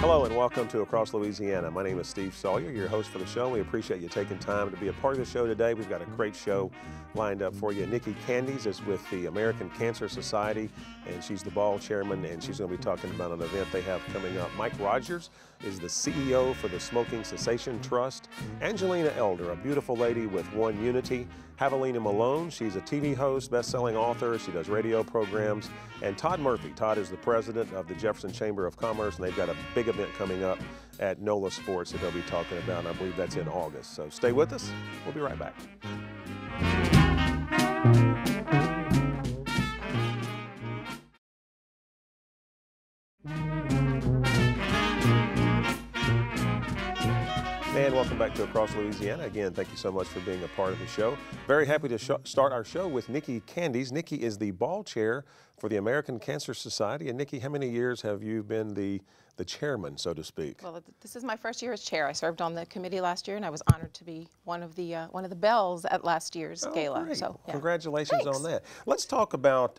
Hello and welcome to Across Louisiana. My name is Steve Sawyer, your host for the show. We appreciate you taking time to be a part of the show today. We've got a great show lined up for you. Nicki Candies is with the American Cancer Society, and she's the ball chairman, and she's going to be talking about an event they have coming up. Mike Rogers is the CEO for the Smoking Cessation Trust. Angelina Elder, a beautiful lady with One Unity. Havilah Malone, she's a TV host, best-selling author. She does radio programs. And Todd Murphy. Todd is the president of the Jefferson Chamber of Commerce, and they've got a big event coming up at NOLA Sports that they'll be talking about, and I believe that's in August. So stay with us. We'll be right back. And welcome back to Across Louisiana. Again, thank you so much for being a part of the show. Very happy to start our show with Nicki Candies. Nicki is the ball chair for the American Cancer Society. And Nicki, how many years have you been the chairman, so to speak? Well, this is my first year as chair. I served on the committee last year, and I was honored to be one of the bells at last year's gala. Great. So, yeah. Congratulations on that. Let's talk about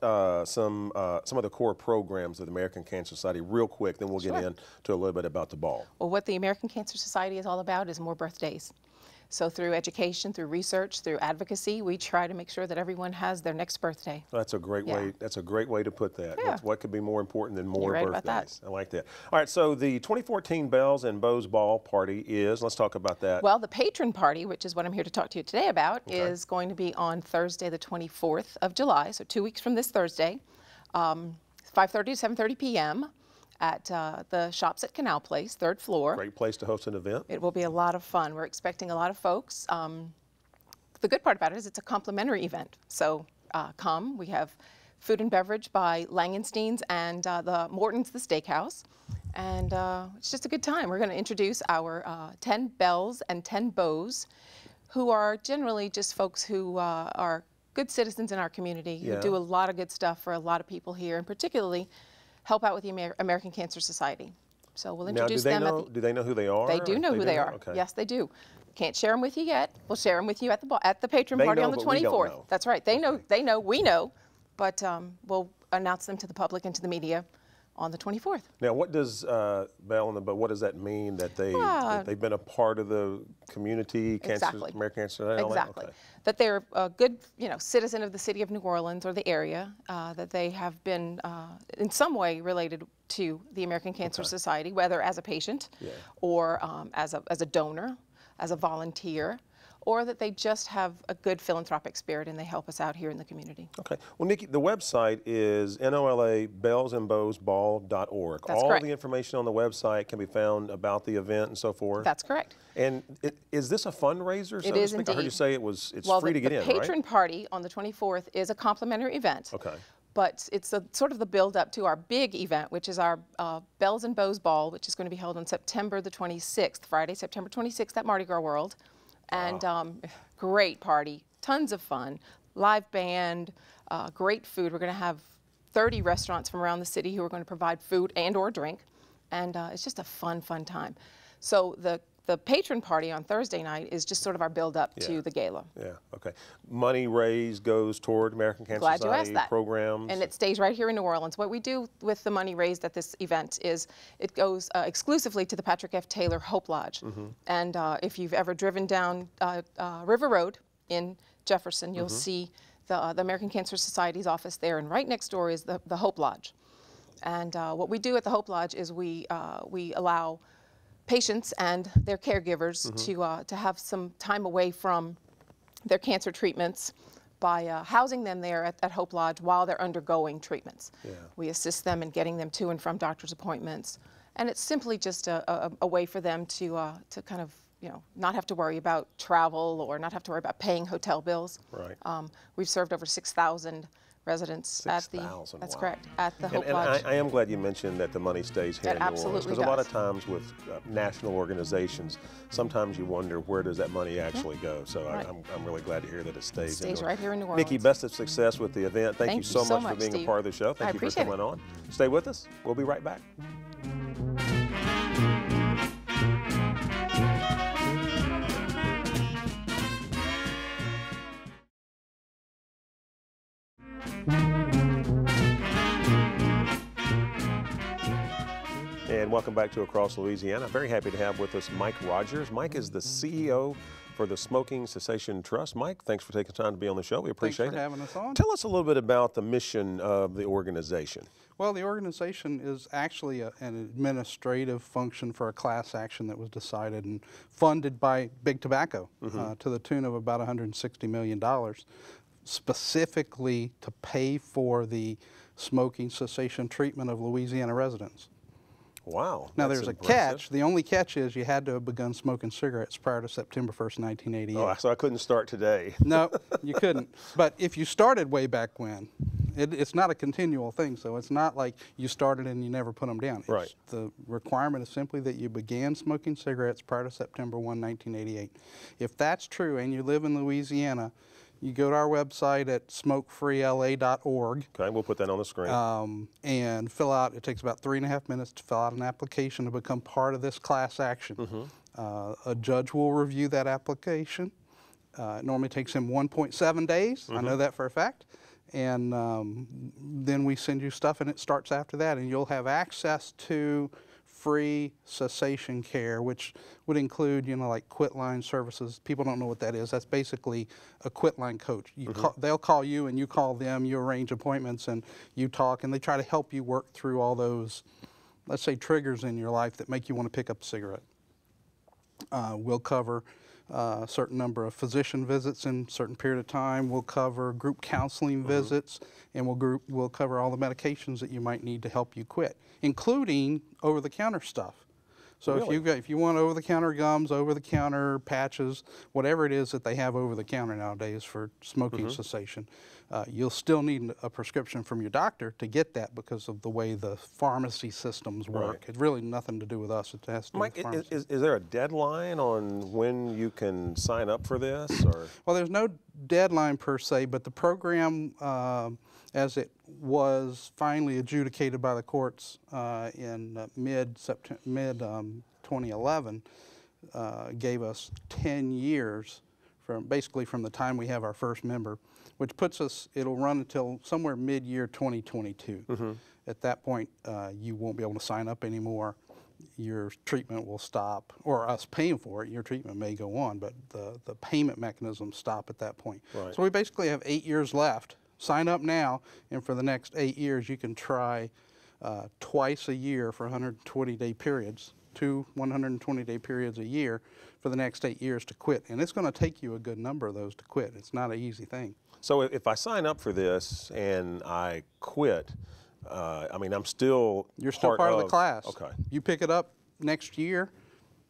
some of the core programs of the American Cancer Society real quick, then we'll get into a little bit about the ball. Well, what the American Cancer Society is all about is more birthdays. So through education, through research, through advocacy, we try to make sure that everyone has their next birthday. That's a great way. That's a great way to put that. Yeah. What could be more important than more You're right birthdays? about that. I like that. All right. So the 2014 Bells and Bows Ball Party is. Let's talk about that. Well, the patron party, which is what I'm here to talk to you today about, is going to be on Thursday, the 24th of July. So 2 weeks from this Thursday, 5:30 to 7:30 p.m. at the Shops at Canal Place, 3rd floor. Great place to host an event. It will be a lot of fun. We're expecting a lot of folks. The good part about it is it's a complimentary event. So come. We have food and beverage by Langenstein's and the Morton's, the steakhouse. And it's just a good time. We're going to introduce our 10 belles and 10 beaux, who are generally just folks who are good citizens in our community, who do a lot of good stuff for a lot of people here, and particularly help out with the American Cancer Society. So we'll introduce them. Do they know who they are? They do know who they are. Okay. Yes, they do. Can't share them with you yet. We'll share them with you at the patron party on the 24th. We don't know. That's right. They know. They know. We know. But we'll announce them to the public and to the media on the 24th. Now, what does what does that mean that they've been a part of the community, American Cancer Society? Exactly. That they're a good, citizen of the city of New Orleans or the area. That they have been in some way related to the American Cancer Society, whether as a patient or as a donor, as a volunteer, or that they just have a good philanthropic spirit and they help us out here in the community. Okay. Well, Nicki, the website is NOLABellsandBowsBall.org. That's All correct. the information on the website can be found about the event and so forth. That's correct. And is this a fundraiser? So it is indeed. I heard you say it's free to get in, right? Well, the patron party on the 24th is a complimentary event. Okay. But it's sort of the build-up to our big event, which is our Bells and Bows Ball, which is going to be held on September the 26th, Friday, September 26th at Mardi Gras World. And great party, tons of fun, live band, great food. We're going to have 30 restaurants from around the city who are going to provide food and or drink. And it's just a fun, fun time. So the patron party on Thursday night is just sort of our build-up to the gala. Yeah, okay. Money raised goes toward American Cancer Society programs. And it stays right here in New Orleans. What we do with the money raised at this event is it goes exclusively to the Patrick F. Taylor Hope Lodge. And if you've ever driven down River Road in Jefferson, you'll see the American Cancer Society's office there, and right next door is the Hope Lodge. And what we do at the Hope Lodge is we allow patients and their caregivers to have some time away from their cancer treatments by housing them there at Hope Lodge while they're undergoing treatments. We assist them in getting them to and from doctor's appointments, and it's simply just a way for them to kind of not have to worry about travel or not have to worry about paying hotel bills. Right. We've served over 6,000 residents that's correct, at the Hope Lodge. I am glad you mentioned that the money stays here in New Orleans, because a lot of times with national organizations, sometimes you wonder where does that money actually go. So I'm really glad to hear that it stays right here in New Orleans. Nicki, best of success with the event. Thank you so much for being Steve. a part of the show. Thank you for coming on. Stay with us. We'll be right back. And welcome back to Across Louisiana. Very happy to have with us Mike Rogers. Mike is the CEO for the Smoking Cessation Trust. Mike, thanks for taking time to be on the show. We appreciate it. Thanks for having us on. Tell us a little bit about the mission of the organization. Well, the organization is actually an administrative function for a class action that was decided and funded by Big Tobacco to the tune of about $160 million, specifically to pay for the smoking cessation treatment of Louisiana residents. Wow. Now, there's a catch. The only catch is you had to have begun smoking cigarettes prior to September 1st, 1988. Oh, so I couldn't start today. No, you couldn't. But if you started way back when, it's not a continual thing, so it's not like you started and you never put them down. Right. The requirement is simply that you began smoking cigarettes prior to September 1, 1988. If that's true and you live in Louisiana, you go to our website at smokefreela.org. Okay, we'll put that on the screen. And fill out, it takes about 3.5 minutes to fill out an application to become part of this class action. A judge will review that application. It normally takes him 1.7 days. I know that for a fact. And then we send you stuff and it starts after that, and you'll have access to free cessation care, which would include, like quitline services. People don't know what that is. That's basically a quitline coach. They'll call you and you call them, you arrange appointments and you talk, and they try to help you work through all those, let's say, triggers in your life that make you want to pick up a cigarette. We'll cover a certain number of physician visits in a certain period of time. We'll cover group counseling visits, and we'll cover all the medications that you might need to help you quit, including over-the-counter stuff. So Really? if you want over-the-counter gums, over-the-counter patches, whatever it is that they have over-the-counter nowadays for smoking cessation, you'll still need a prescription from your doctor to get that because of the way the pharmacy systems work. Right. It's really nothing to do with us. It has to do with Mike, pharmacy. is there a deadline on when you can sign up for this? Or? Well, there's no deadline per se, but the program, as it was finally adjudicated by the courts in mid-2011, gave us 10 years basically from the time we have our first member, which puts us, it'll run until somewhere mid-year 2022. At that point, you won't be able to sign up anymore. Your treatment will stop, or us paying for it. Your treatment may go on, but the payment mechanisms stop at that point. Right. So we basically have 8 years left. Sign up now, and for the next 8 years, you can try twice a year for 120-day periods, 2 120-day periods a year for the next 8 years to quit. And it's going to take you a good number of those to quit. It's not an easy thing. So if I sign up for this and I quit, I mean, You're still part of the class. Okay. You pick it up next year,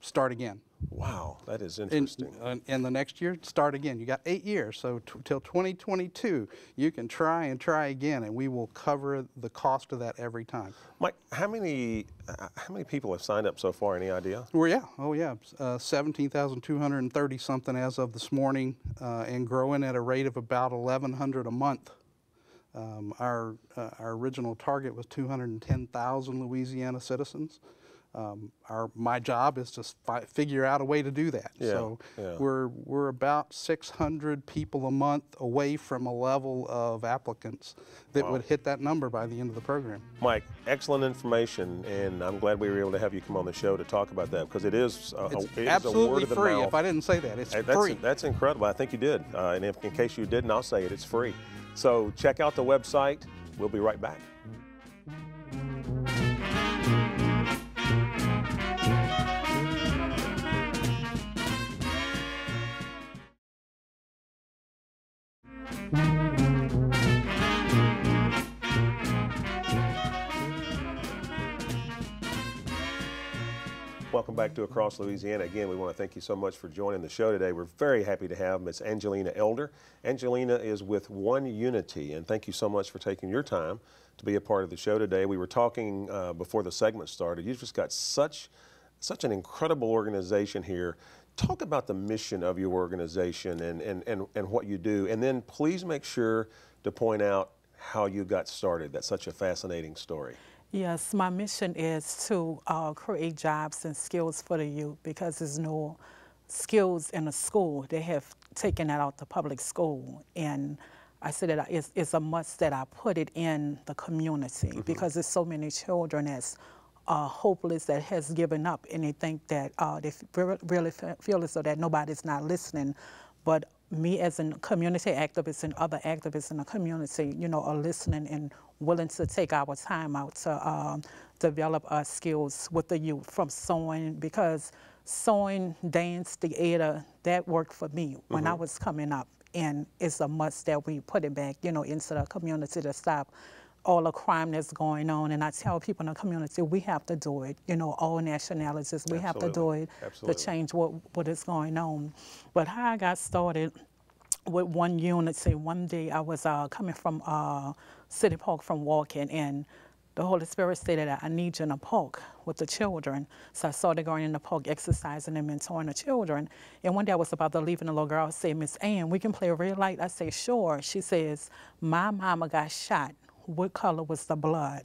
start again. Wow, that is interesting. And the next year, start again. You got 8 years, so till 2022, you can try and try again, and we will cover the cost of that every time. Mike, how many people have signed up so far? Any idea? Well, 17,230 something as of this morning, and growing at a rate of about 1,100 a month. Our original target was 210,000 Louisiana citizens. My job is to figure out a way to do that. We're about 600 people a month away from a level of applicants that would hit that number by the end of the program. Mike, excellent information, and I'm glad we were able to have you come on the show to talk about that, because it is absolutely a word free. of the mouth. If I didn't say that, it's free. That's incredible. I think you did. And in case you didn't, I'll say it. It's free. So check out the website. We'll be right back. Welcome back to Across Louisiana. Again, we want to thank you so much for joining the show today. We're very happy to have Miss Angelina Elder. Angelina is with One Unity, and thank you so much for taking your time to be a part of the show today. We were talking before the segment started. You've just got such an incredible organization here. Talk about the mission of your organization and what you do, and then please make sure to point out how you got started. That's such a fascinating story. Yes, my mission is to create jobs and skills for the youth, because there's no skills in a school. They have taken that out the public school, and I said that it's a must that I put it in the community, because there's so many children that's hopeless, that has given up, and they think that they really feel as though that nobody's not listening. But me as a community activist and other activists in the community, you know, are listening and willing to take our time out to develop our skills with the youth, from sewing, because sewing, dance, theater, that worked for me when I was coming up. And it's a must that we put it back, you know, into the community to stop all the crime that's going on. And I tell people in the community, we have to do it, you know, all nationalities, we have to do it to change what is going on. But how I got started with one unity, one day I was coming from City Park from walking, and the Holy Spirit stated that I need you in the park with the children. So I started going in the park, exercising and mentoring the children. And one day I was about to leave, and the little girl said, "Miss Ann, we can play a red light?" I say, "Sure." She says, "My mama got shot. What color was the blood?"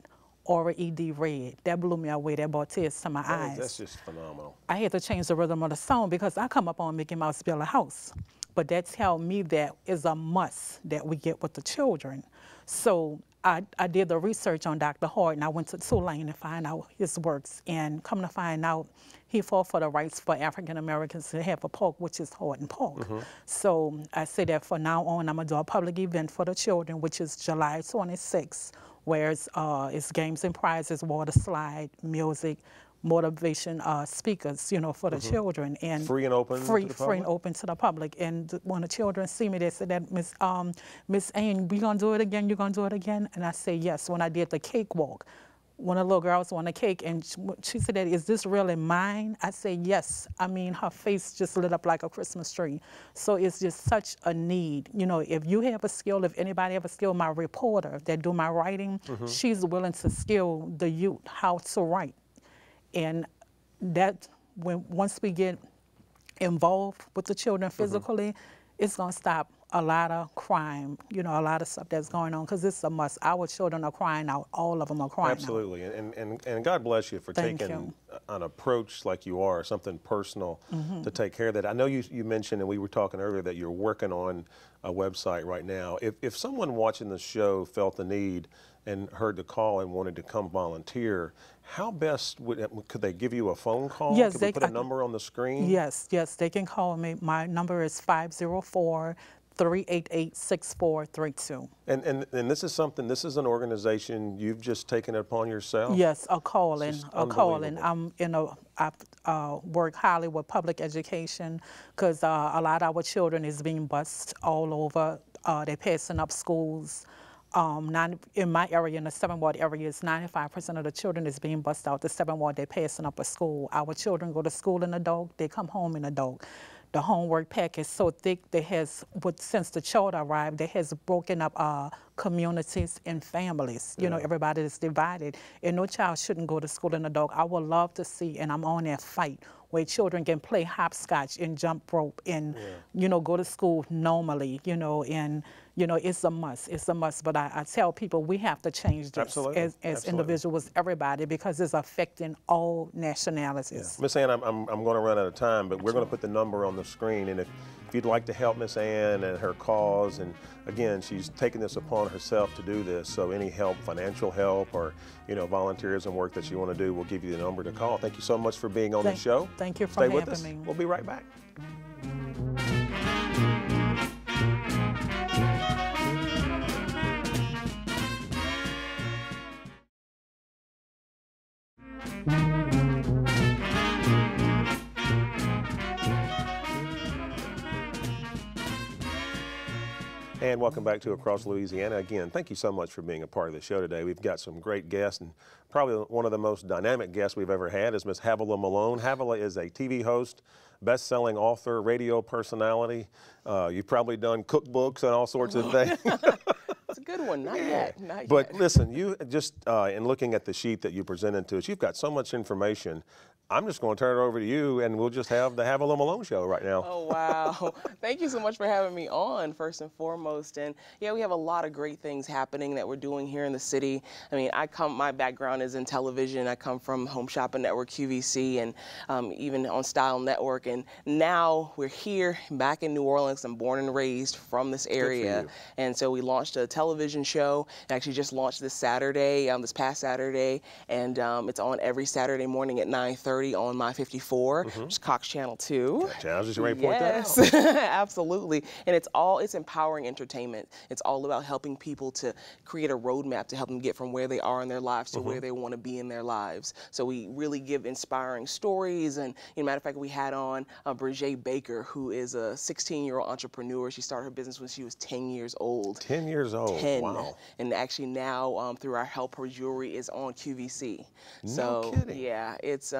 R-E-D, red. That blew me away. That brought tears to my eyes. That's just phenomenal. I had to change the rhythm of the song because I come up on Mickey Mouse build a house. But that tell me that is a must that we get with the children. So I did the research on Dr. Hart, and I went to Tulane to find out his works. And come to find out, he fought for the rights for African Americans to have a park, which is Horton Park. So I said that from now on, I'm gonna do a public event for the children, which is July 26th, where it's games and prizes, water slide, music, motivation speakers, you know, for the children, and free and open to the public? Free and open to the public. And when the children see me, they said that Miss Ann, we gonna do it again? You gonna do it again? And I say yes. When I did the cakewalk, one of the little girls wanted a cake, and she said, that, "Is this really mine?" I say yes. I mean, her face just lit up like a Christmas tree. So it's just such a need. You know, if you have a skill, if anybody have a skill, my reporter that do my writing, she's willing to skill the youth how to write. And that, once we get involved with the children physically, it's gonna stop a lot of crime, you know, a lot of stuff that's going on, because it's a must. Our children are crying out. All of them are crying Absolutely. out. And God bless you for taking an approach like you are, something personal to take care of that. I know you mentioned, and we were talking earlier, that you're working on a website right now. If someone watching the show felt the need and heard the call and wanted to come volunteer, how best could they give you a phone call? Yes, could we put a number on the screen? Yes, they can call me. My number is 504-388-6432. And this is something, this is an organization you've just taken it upon yourself? Yes, a calling. I'm I work highly with public education, because a lot of our children is being bused all over. They're passing up schools. In my area, in the 7th Ward area, 95% of the children is being bused out the 7th Ward. They're passing up a school. Our children go to school in the dark. They come home in the dark. The homework pack is so thick that since the child arrived, that has broken up communities and families. You know, everybody is divided, and no child shouldn't go to school in the dark. I would love to see, and I'm on that fight, where children can play hopscotch and jump rope and, you know, go to school normally, you know, and, you know, it's a must. It's a must. But I tell people we have to change this as individuals, everybody, because it's affecting all nationalities. Miss Ann, I'm going to run out of time, but we're going to put the number on the screen. And if you'd like to help Miss Ann and her cause, and again, she's taken this upon herself to do this, so any help, financial help, or, you know, volunteerism work that you want to do, we'll give you the number to call. Thank you so much for being on the show. Thank you for having me. Stay with us. We'll be right back. And welcome back to Across Louisiana. Again, thank you so much for being a part of the show today. We've got some great guests, and probably one of the most dynamic guests we've ever had is Miss Havilah Malone. Havilah is a TV host, best-selling author, radio personality. You've probably done cookbooks and all sorts of things. It's a good one. Not yet. But listen, you just, in looking at the sheet that you presented to us, you've got so much information. I'm just going to turn it over to you, and we'll just have the Havilah Malone show right now. Oh, wow. Thank you so much for having me on, first and foremost. And yeah, we have a lot of great things happening that we're doing here in the city. I mean, my background is in television. I come from Home Shopping Network, QVC, and even on Style Network. And now we're here back in New Orleans. I'm born and raised from this area. And so we launched a television show. It actually just launched this Saturday, this past Saturday, and it's on every Saturday morning at 9:30 on My 54, which is Cox Channel 2. Gotcha. I was just ready to point that out. Yes, absolutely. And it's empowering entertainment. It's all about helping people to create a roadmap to help them get from where they are in their lives to where they want to be in their lives. So we really give inspiring stories. And matter of fact, we had on Bridget Baker, who is a 16-year-old entrepreneur. She started her business when she was 10 years old. 10 years old. 10. Wow. And actually now, through our help, her jewelry is on QVC. No kidding. Yeah, it's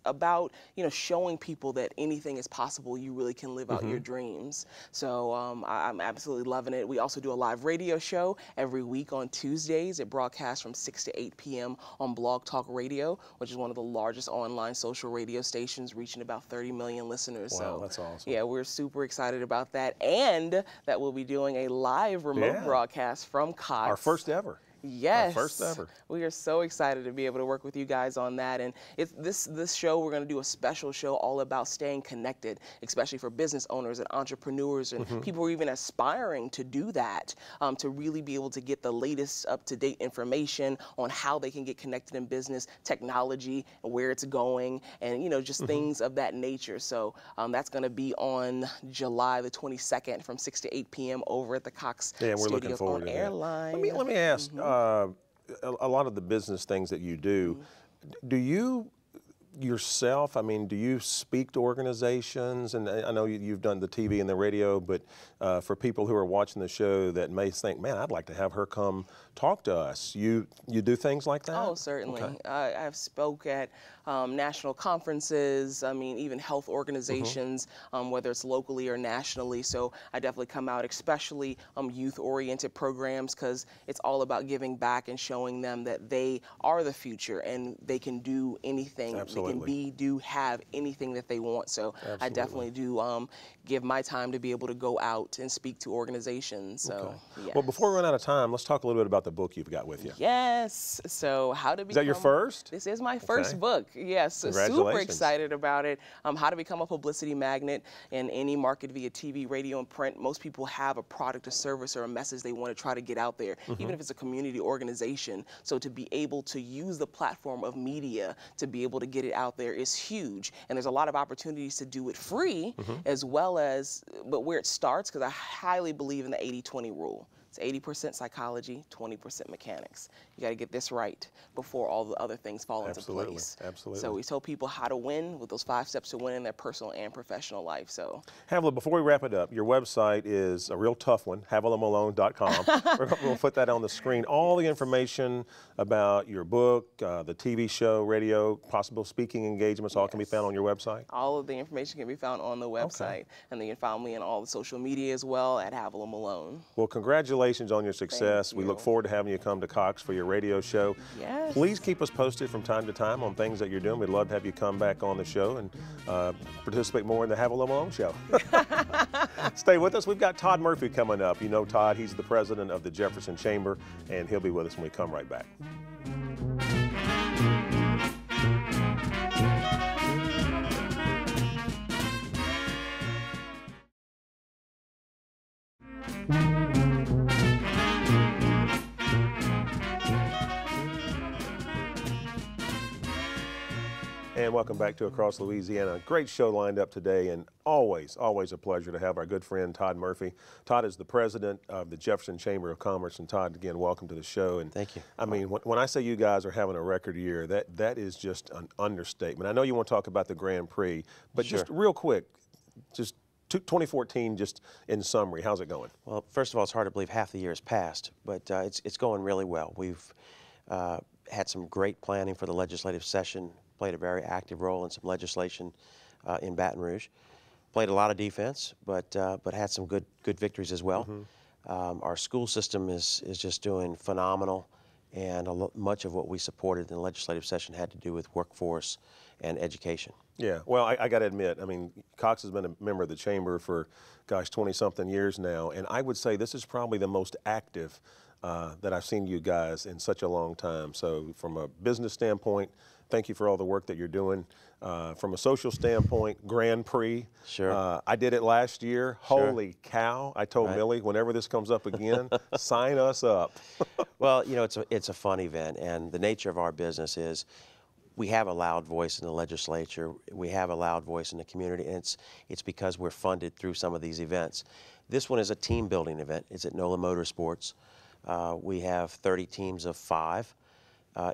about showing people that anything is possible. You really can live out your dreams. So I'm absolutely loving it. We also do a live radio show every week on Tuesdays. It broadcasts from 6 to 8 p.m. on Blog Talk Radio, which is one of the largest online social radio stations, reaching about 30 million listeners. Wow, so that's awesome. yeah, we're super excited about that, and that we'll be doing a live remote broadcast from Cox. Our first ever. Yes. Our first ever. We are so excited to be able to work with you guys on that. And this show, we're going to do a special show all about staying connected, especially for business owners and entrepreneurs and people who are even aspiring to do that, to really be able to get the latest up-to-date information on how they can get connected in business, technology, and where it's going, and just things of that nature. So that's going to be on July the 22nd from 6 to 8 p.m. over at the Cox Yeah, we're Studios looking forward on to Airline. that. Let me ask, a lot of the business things that you do, do you yourself, do you speak to organizations? And I know you've done the TV and the radio, but for people who are watching the show that may think, man, I'd like to have her come talk to us. You do things like that? Oh, certainly. Okay. I've spoke at national conferences, even health organizations, whether it's locally or nationally. So I definitely come out, especially youth-oriented programs, because it's all about giving back and showing them that they are the future and they can do anything. Absolutely. They can be, do, have anything that they want. So Absolutely. I definitely do give my time to be able to go out and speak to organizations. So, yes. Well, before we run out of time, let's talk a little bit about the book you've got with you. Yes. So how to become... Is that your first? This is my first book. Yes. Super excited about it. How to become a publicity magnet in any market via TV, radio, and print. Most people have a product, a service, or a message they want to try to get out there, even if it's a community organization. So to be able to use the platform of media to be able to get it out there is huge. And there's a lot of opportunities to do it free as well as, but where it starts, because I highly believe in the 80-20 rule. It's 80% psychology, 20% mechanics. You got to get this right before all the other things fall into place. Absolutely. So we tell people how to win with those 5 steps to win in their personal and professional life. So, Havilah, before we wrap it up, your website is a real tough one, HavilahMalone.com. We'll put that on the screen. All the information about your book, the TV show, radio, possible speaking engagements, all can be found on your website? All of the information can be found on the website. And then you can find me on all the social media as well at Havilah Malone. Well, congratulations on your success. We look forward to having you come to Cox for your radio show. Yes. Please keep us posted from time to time on things that you're doing. We'd love to have you come back on the show and participate more in the Havilah Malone show. Stay with us. We've got Todd Murphy coming up. You know Todd, he's the president of the Jefferson Chamber, and he'll be with us when we come right back. And welcome back to Across Louisiana. Great show lined up today, and always a pleasure to have our good friend Todd Murphy. Todd is the president of the Jefferson Chamber of Commerce, and Todd, again, welcome to the show. And thank you. I mean, when I say you guys are having a record year, that is just an understatement. I know you want to talk about the Grand Prix, but Sure. just real quick, just 2014, just in summary, how's it going? Well, first of all, it's hard to believe half the year has passed, but it's going really well. We've had some great planning for the legislative session, played a very active role in some legislation in Baton Rouge, played a lot of defense, but had some good victories as well. Our school system is just doing phenomenal, and much of what we supported in the legislative session had to do with workforce and education. Yeah, well, I got to admit, I mean, Cox has been a member of the Chamber for, gosh, 20-something years now, and I would say this is probably the most active that I've seen you guys in such a long time. So from a business standpoint, thank you for all the work that you're doing. From a social standpoint, Grand Prix. Sure. I did it last year. Sure. Holy cow. I told Right. Millie, whenever this comes up again, sign us up. Well, you know, it's a fun event, and the nature of our business is we have a loud voice in the legislature. We have a loud voice in the community, and it's because we're funded through some of these events. This one is a team-building event. It's at NOLA Motorsports. We have 30 teams of 5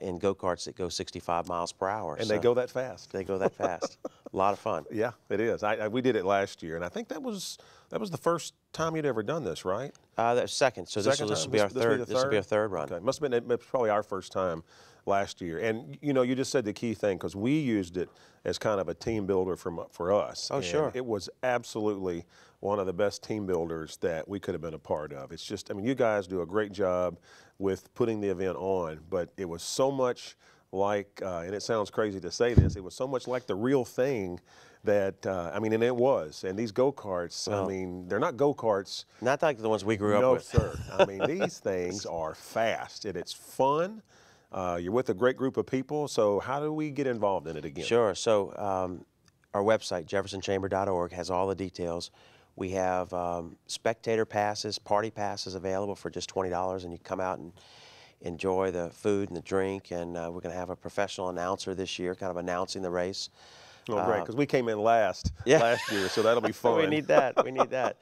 in go-karts that go 65 miles per hour. And they go that fast. They go that fast. A lot of fun. Yeah, it is. We did it last year, and I think that was the first time you'd ever done this, right? That was second. So this will be our third. This will be our third run. Okay, must have been. It was probably our first time last year. And you know, you just said the key thing, because we used it as kind of a team builder for us. Oh, and sure. It was absolutely one of the best team builders that we could have been a part of. It's just, I mean, you guys do a great job with putting the event on, but it was so much like, and it sounds crazy to say this, it was so much like the real thing that, I mean, and it was. And these go-karts, I mean, they're not go-karts. Not like the ones we grew up with. No, sir. I mean, these things are fast, and it's fun. You're with a great group of people, so how do we get involved in it again? Sure. So our website, jeffersonchamber.org, has all the details. We have spectator passes, party passes available for just $20, and you come out and enjoy the food and the drink. And we're going to have a professional announcer this year, kind of announcing the race. Oh, great, because we came in last year, so that'll be fun. We need that. We need that.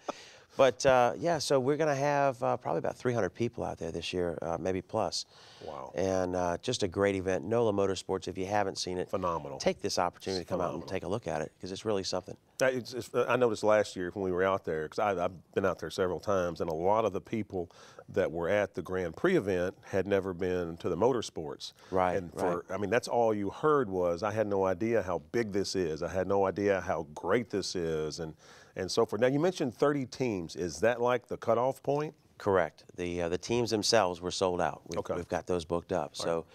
But yeah, so we're going to have probably about 300 people out there this year, maybe plus. Wow. And just a great event. NOLA Motorsports, if you haven't seen it, phenomenal. Take this opportunity to come out and take a look at it, because it's really something. I noticed last year when we were out there, because I've been out there several times, and a lot of the people that were at the Grand Prix event had never been to the motorsports. Right. And I mean, that's all you heard was, I had no idea how big this is. I had no idea how great this is, and so forth. Now, you mentioned 30 teams. Is that like the cutoff point? Correct. The teams themselves were sold out. We've got those booked up. So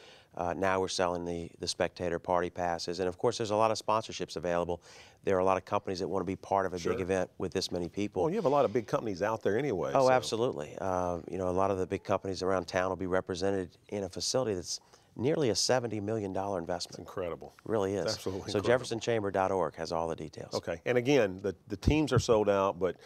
now we're selling the spectator party passes. And, of course, there's a lot of sponsorships available. There are a lot of companies that want to be part of a big event with this many people. Well, you have a lot of big companies out there anyway. Oh, so. Absolutely. You know, a lot of the big companies around town will be represented in a facility that's nearly a $70 million investment. It's incredible. It really is. It's absolutely so incredible. JeffersonChamber.org has all the details. Okay. And again, the teams are sold out, but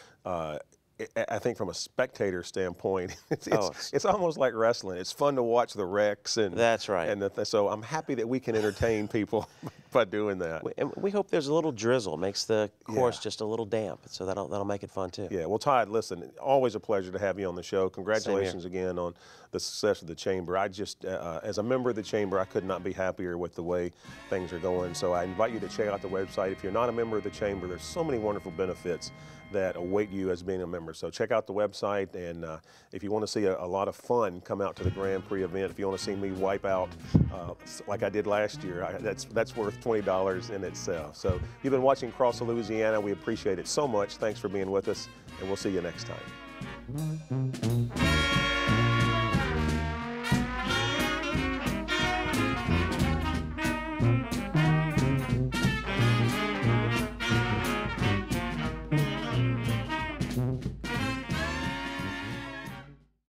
I think from a spectator standpoint, it's almost like wrestling. It's fun to watch the wrecks. And that's right. And so I'm happy that we can entertain people by doing that. We hope there's a little drizzle. Makes the course just a little damp, so that'll make it fun too. Yeah. Well, Todd, listen, always a pleasure to have you on the show. Congratulations again on the success of the Chamber. I just, as a member of the Chamber, I could not be happier with the way things are going. So I invite you to check out the website. If you're not a member of the Chamber, there's so many wonderful benefits that await you as being a member. So check out the website, and if you want to see a lot of fun, come out to the Grand Prix event. If you want to see me wipe out like I did last year, that's worth $20 in itself. So you've been watching Cross of Louisiana. We appreciate it so much. Thanks for being with us, and we'll see you next time.